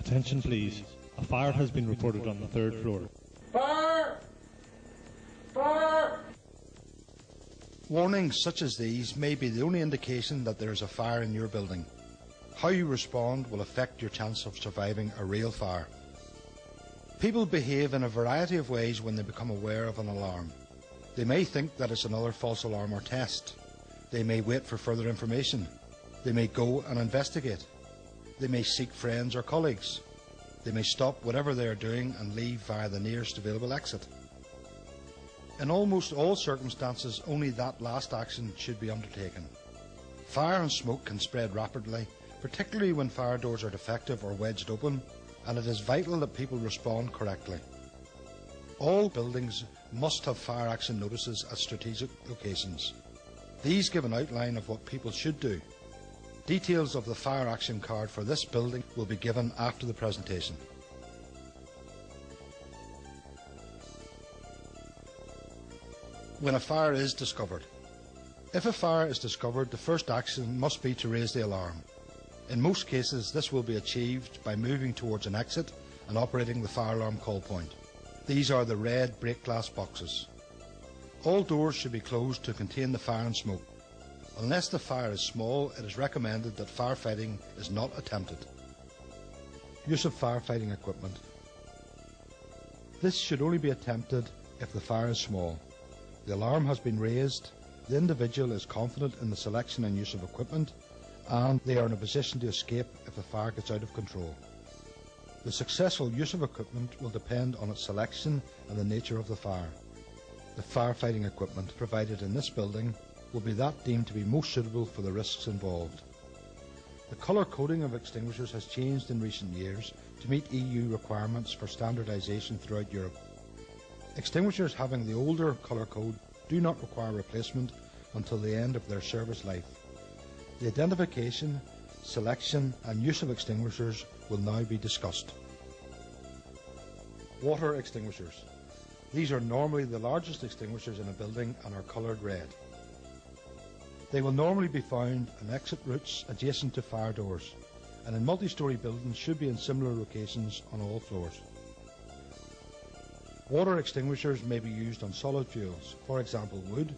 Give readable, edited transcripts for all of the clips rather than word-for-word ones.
Attention please. A fire has been reported on the third floor. Fire! Fire! Warnings such as these may be the only indication that there is a fire in your building. How you respond will affect your chance of surviving a real fire. People behave in a variety of ways when they become aware of an alarm. They may think that it's another false alarm or test. They may wait for further information. They may go and investigate. They may seek friends or colleagues. They may stop whatever they are doing and leave via the nearest available exit. In almost all circumstances, only that last action should be undertaken. Fire and smoke can spread rapidly, particularly when fire doors are defective or wedged open, and it is vital that people respond correctly. All buildings must have fire action notices at strategic locations. These give an outline of what people should do. Details of the fire action card for this building will be given after the presentation. When a fire is discovered. If a fire is discovered, the first action must be to raise the alarm. In most cases, this will be achieved by moving towards an exit and operating the fire alarm call point. These are the red break glass boxes. All doors should be closed to contain the fire and smoke. Unless the fire is small, it is recommended that firefighting is not attempted. Use of firefighting equipment. This should only be attempted if the fire is small. The alarm has been raised, the individual is confident in the selection and use of equipment, and they are in a position to escape if the fire gets out of control. The successful use of equipment will depend on its selection and the nature of the fire. The firefighting equipment provided in this building will be that deemed to be most suitable for the risks involved. The colour coding of extinguishers has changed in recent years to meet EU requirements for standardisation throughout Europe. Extinguishers having the older colour code do not require replacement until the end of their service life. The identification, selection and use of extinguishers will now be discussed. Water extinguishers. These are normally the largest extinguishers in a building and are coloured red. They will normally be found in exit routes adjacent to fire doors, and in multi-storey buildings should be in similar locations on all floors. Water extinguishers may be used on solid fuels, for example wood,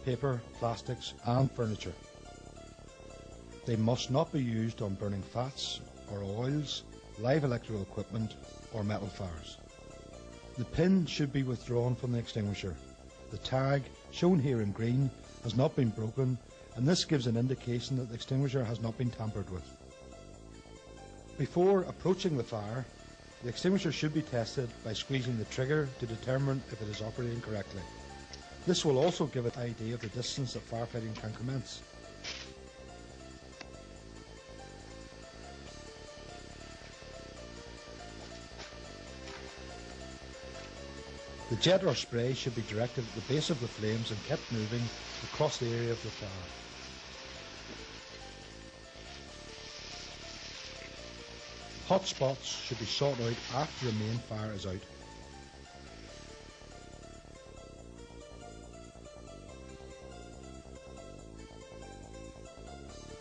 paper, plastics and furniture. They must not be used on burning fats or oils, live electrical equipment or metal fires. The pin should be withdrawn from the extinguisher. The tag, shown here in green, has not been broken, and this gives an indication that the extinguisher has not been tampered with. Before approaching the fire, the extinguisher should be tested by squeezing the trigger to determine if it is operating correctly. This will also give an idea of the distance that firefighting can commence. The jet or spray should be directed at the base of the flames and kept moving across the area of the fire. Hot spots should be sought out after the main fire is out.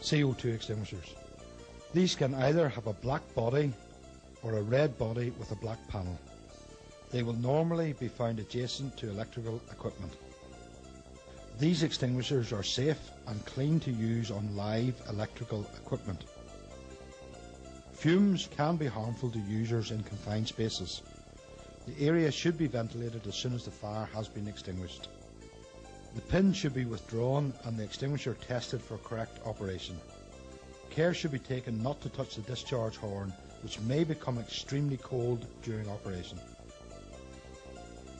CO2 extinguishers. These can either have a black body or a red body with a black panel. They will normally be found adjacent to electrical equipment. These extinguishers are safe and clean to use on live electrical equipment. Fumes can be harmful to users in confined spaces. The area should be ventilated as soon as the fire has been extinguished. The pin should be withdrawn and the extinguisher tested for correct operation. Care should be taken not to touch the discharge horn, which may become extremely cold during operation.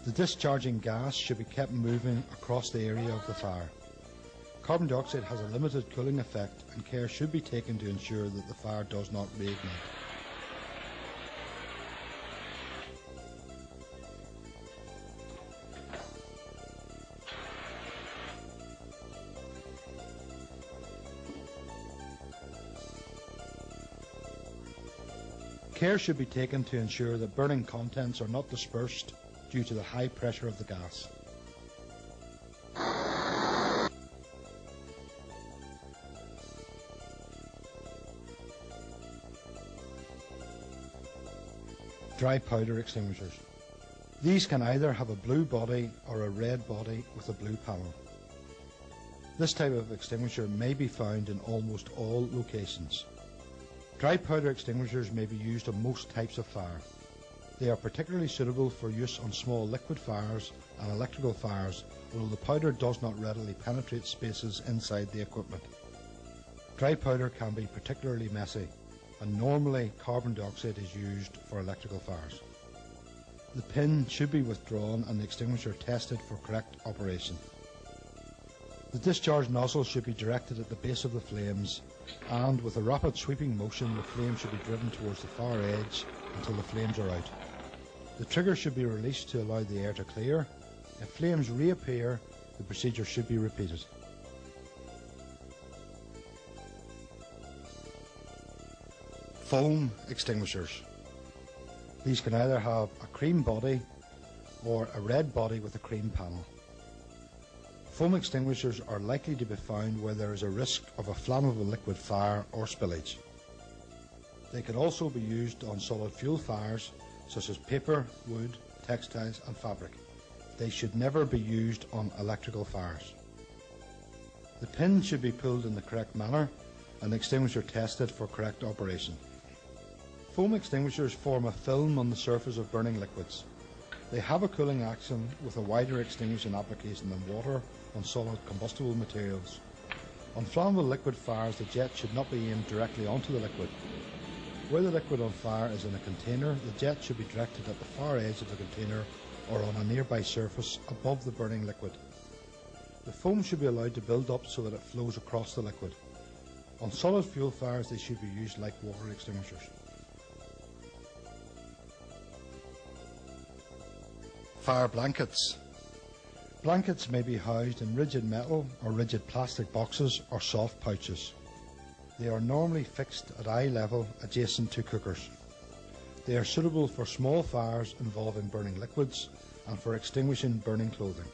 The discharging gas should be kept moving across the area of the fire. Carbon dioxide has a limited cooling effect and care should be taken to ensure that the fire does not reignite. Care should be taken to ensure that burning contents are not dispersed due to the high pressure of the gas. Dry powder extinguishers. These can either have a blue body or a red body with a blue panel. This type of extinguisher may be found in almost all locations. Dry powder extinguishers may be used on most types of fire. They are particularly suitable for use on small liquid fires and electrical fires, although the powder does not readily penetrate spaces inside the equipment. Dry powder can be particularly messy, and normally carbon dioxide is used for electrical fires. The pin should be withdrawn and the extinguisher tested for correct operation. The discharge nozzle should be directed at the base of the flames, and with a rapid sweeping motion the flame should be driven towards the far edge until the flames are out. The trigger should be released to allow the air to clear. If flames reappear, the procedure should be repeated. Foam extinguishers. These can either have a cream body or a red body with a cream panel. Foam extinguishers are likely to be found where there is a risk of a flammable liquid fire or spillage. They can also be used on solid fuel fires such as paper, wood, textiles and fabric. They should never be used on electrical fires. The pin should be pulled in the correct manner and the extinguisher tested for correct operation. Foam extinguishers form a film on the surface of burning liquids. They have a cooling action with a wider extinguishing application than water on solid combustible materials. On flammable liquid fires, the jet should not be aimed directly onto the liquid. Where the liquid on fire is in a container, the jet should be directed at the far edge of the container or on a nearby surface above the burning liquid. The foam should be allowed to build up so that it flows across the liquid. On solid fuel fires, they should be used like water extinguishers. Fire blankets. Blankets may be housed in rigid metal or rigid plastic boxes or soft pouches. They are normally fixed at eye level adjacent to cookers. They are suitable for small fires involving burning liquids and for extinguishing burning clothing.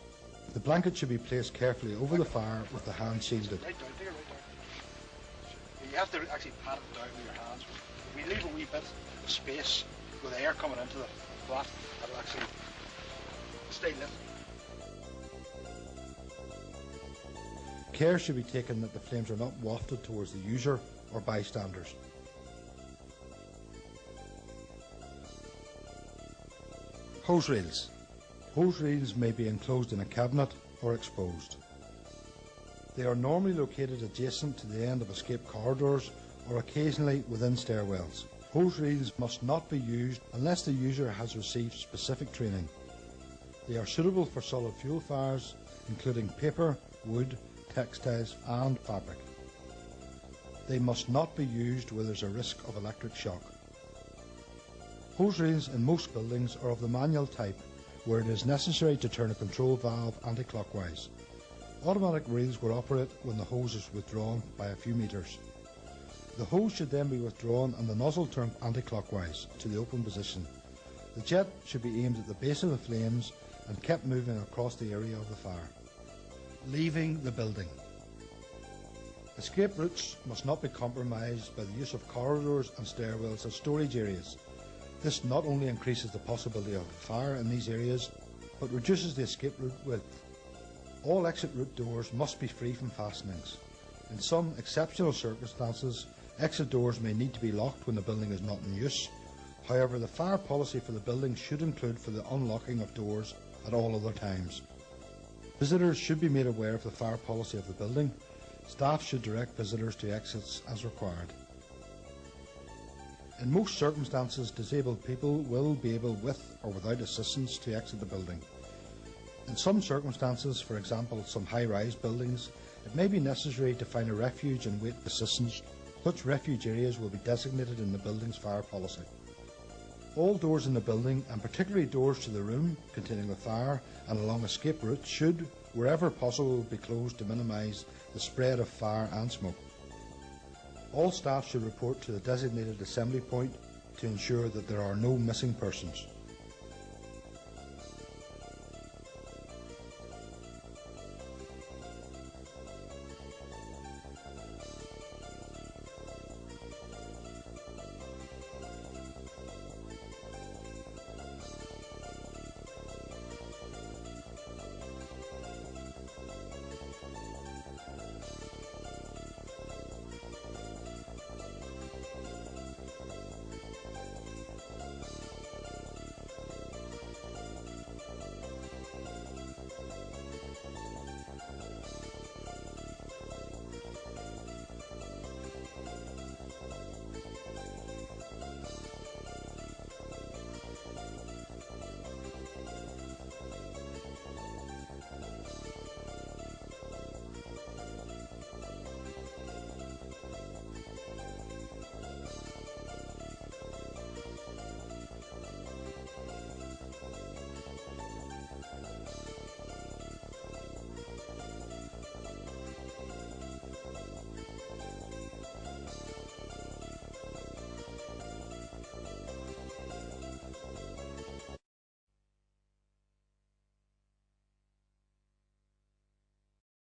The blanket should be placed carefully over the fire with the hand shielded. Right down, take it right down. You have to actually pat it down with your hands. If we leave a wee bit of space with air coming into the flat, it'll actually stay lit. Care should be taken that the flames are not wafted towards the user or bystanders. Hose reels. Hose reels may be enclosed in a cabinet or exposed. They are normally located adjacent to the end of escape corridors or occasionally within stairwells. Hose reels must not be used unless the user has received specific training. They are suitable for solid fuel fires, including paper, wood, textiles and fabric. They must not be used where there is a risk of electric shock. Hose reels in most buildings are of the manual type, where it is necessary to turn a control valve anti-clockwise. Automatic reels will operate when the hose is withdrawn by a few metres. The hose should then be withdrawn and the nozzle turned anti-clockwise to the open position. The jet should be aimed at the base of the flames and kept moving across the area of the fire. Leaving the building. Escape routes must not be compromised by the use of corridors and stairwells as storage areas. This not only increases the possibility of a fire in these areas, but reduces the escape route width. All exit route doors must be free from fastenings. In some exceptional circumstances, exit doors may need to be locked when the building is not in use. However, the fire policy for the building should include for the unlocking of doors at all other times. Visitors should be made aware of the fire policy of the building. Staff should direct visitors to exits as required. In most circumstances, disabled people will be able, with or without assistance, to exit the building. In some circumstances, for example some high-rise buildings, it may be necessary to find a refuge and wait for assistance. Such refuge areas will be designated in the building's fire policy. All doors in the building, and particularly doors to the room containing the fire and along escape routes, should, wherever possible, be closed to minimise the spread of fire and smoke. All staff should report to the designated assembly point to ensure that there are no missing persons.